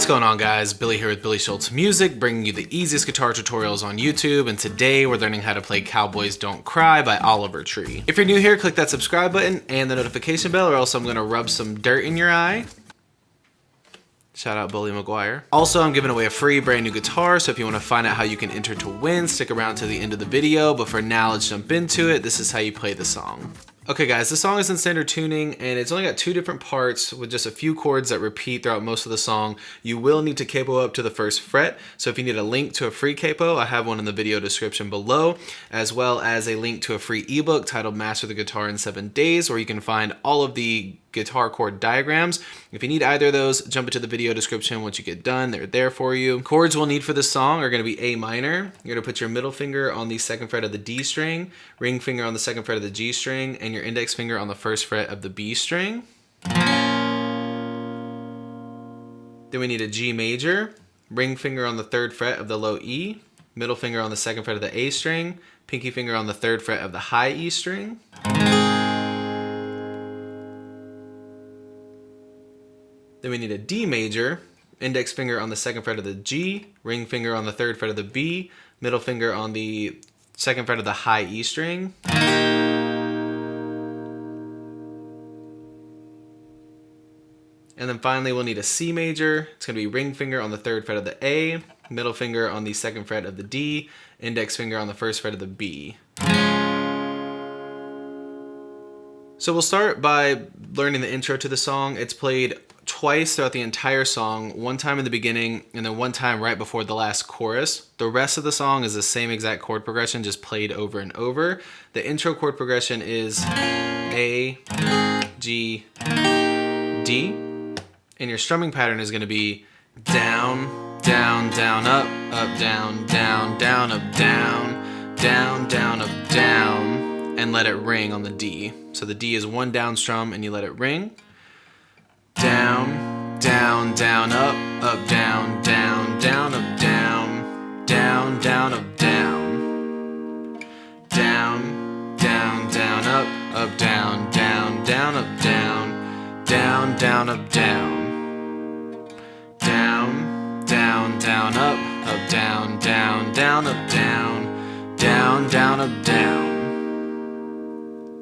going on, guys? Billy here with Billy Schultz Music, bringing you the easiest guitar tutorials on YouTube, and today we're learning how to play Cowboys Don't Cry by Oliver Tree. If you're new here, click that subscribe button and the notification bell, or else I'm gonna rub some dirt in your eye. Shout out Bully McGuire. Also, I'm giving away a free brand new guitar, so if you want to find out how you can enter to win, stick around to the end of the video. But for now, let's jump into it. This is how you play the song. Okay guys, this song is in standard tuning and it's only got two different parts with just a few chords that repeat throughout most of the song. You will need to capo up to the first fret, so if you need a link to a free capo, I have one in the video description below, as well as a link to a free ebook titled Master the Guitar in 7 Days, where you can find all of the guitar chord diagrams. If you need either of those, jump into the video description once you get done. They're there for you. Chords we'll need for this song are going to be A minor. You're going to put your middle finger on the second fret of the D string, ring finger on the second fret of the G string, and your index finger on the first fret of the B string. Then we need a G major, ring finger on the third fret of the low E, middle finger on the second fret of the A string, pinky finger on the third fret of the high E string. Then we need a D major, index finger on the second fret of the G, ring finger on the third fret of the B, middle finger on the second fret of the high E string. And then finally we'll need a C major. It's going to be ring finger on the third fret of the A, middle finger on the second fret of the D, index finger on the first fret of the B. So we'll start by learning the intro to the song. It's played twice throughout the entire song, one time in the beginning and then one time right before the last chorus. The rest of the song is the same exact chord progression, just played over and over. The intro chord progression is A, G, D, and your strumming pattern is going to be down, down, down, up, down, down, down, up, down, down, down, up, down, and let it ring on the D. So the D is one down strum and you let it ring. Down, down, down, up, down, down, down, up, down, down, down, up, down, down, down, down, up, down, down, down, up, down, down, down, up, down, down, down, down, up, down, down, down, up, down, down, down, up, down.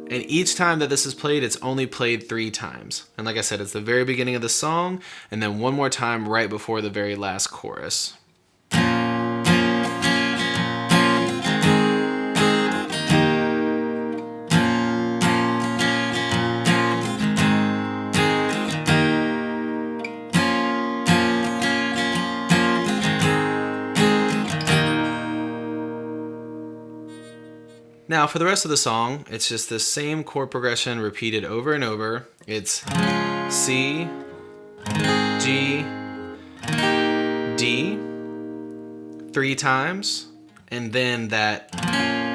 And each time that this is played, it's only played 3 times. And like I said, it's the very beginning of the song, and then one more time right before the very last chorus. Now for the rest of the song, it's just the same chord progression repeated over and over. It's C, G, D 3 times, and then that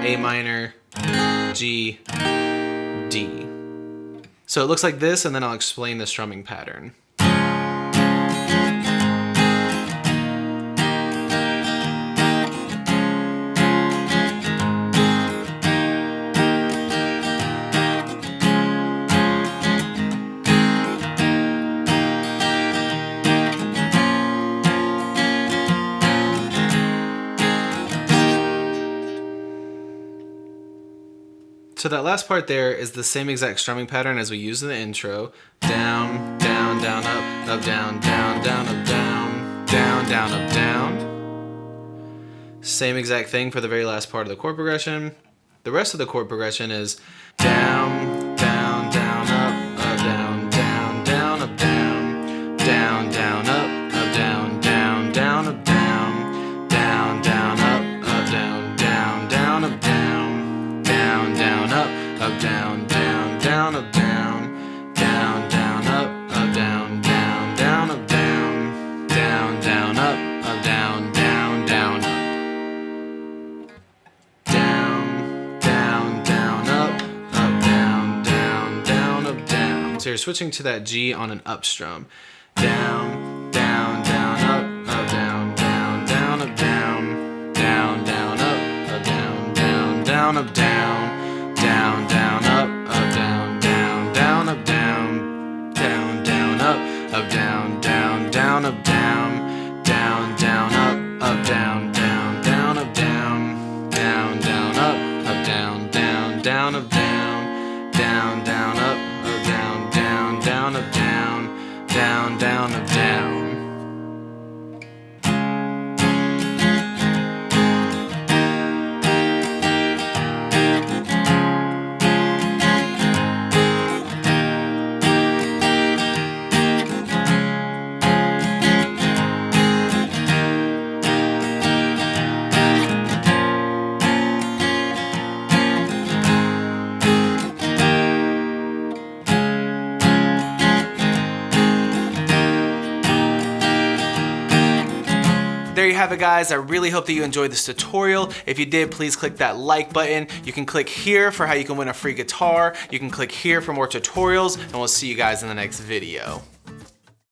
A minor, G, D. So it looks like this, and then I'll explain the strumming pattern. So that last part there is the same exact strumming pattern as we used in the intro. Down, down, down, up, down, down, down, up, down, down, down, up, down. Same exact thing for the very last part of the chord progression. The rest of the chord progression is down, down, down, up, down, down, down, up, down, down, down, up, down, down, down, up, down, down, down, up, down, down, down, up, down, down, down, up, down, down, down, up, down, down, down, up, down, down, down, up, down, down, down, up, down, down, down, up. So you're switching to that G on an up strum. Down, down, down, up, down, down, down, up, down, down, down, up, down, down, down, up, down, down, down, up, down, down, down, up, down, down, down, up, down, down, down, up, down. there you have it, guys. I really hope that you enjoyed this tutorial. If you did, please click that like button. You can click here for how you can win a free guitar. You can click here for more tutorials, and we'll see you guys in the next video.